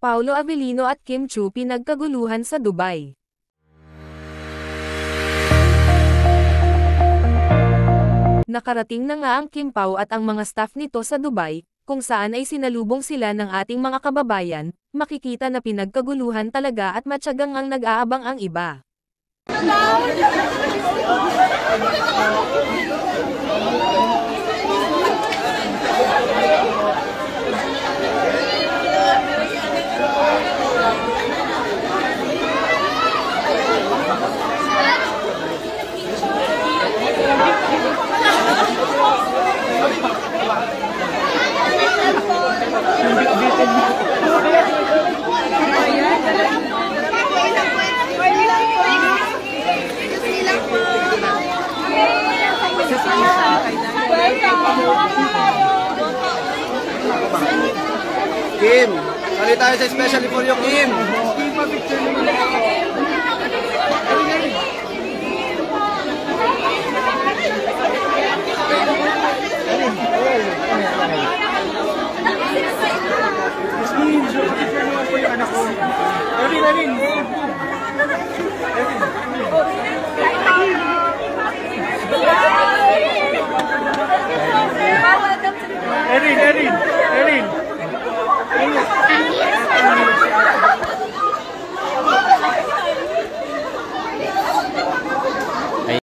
Paolo Avellino at Kim Chiu pinagkaguluhan sa Dubai. Nakarating na nga ang Kim Pao at ang mga staff nito sa Dubai, kung saan ay sinalubong sila ng ating mga kababayan. Makikita na pinagkaguluhan talaga at matyagang ang nag-aabang ang iba. Kim, sali tayo sa especially for you, Kim.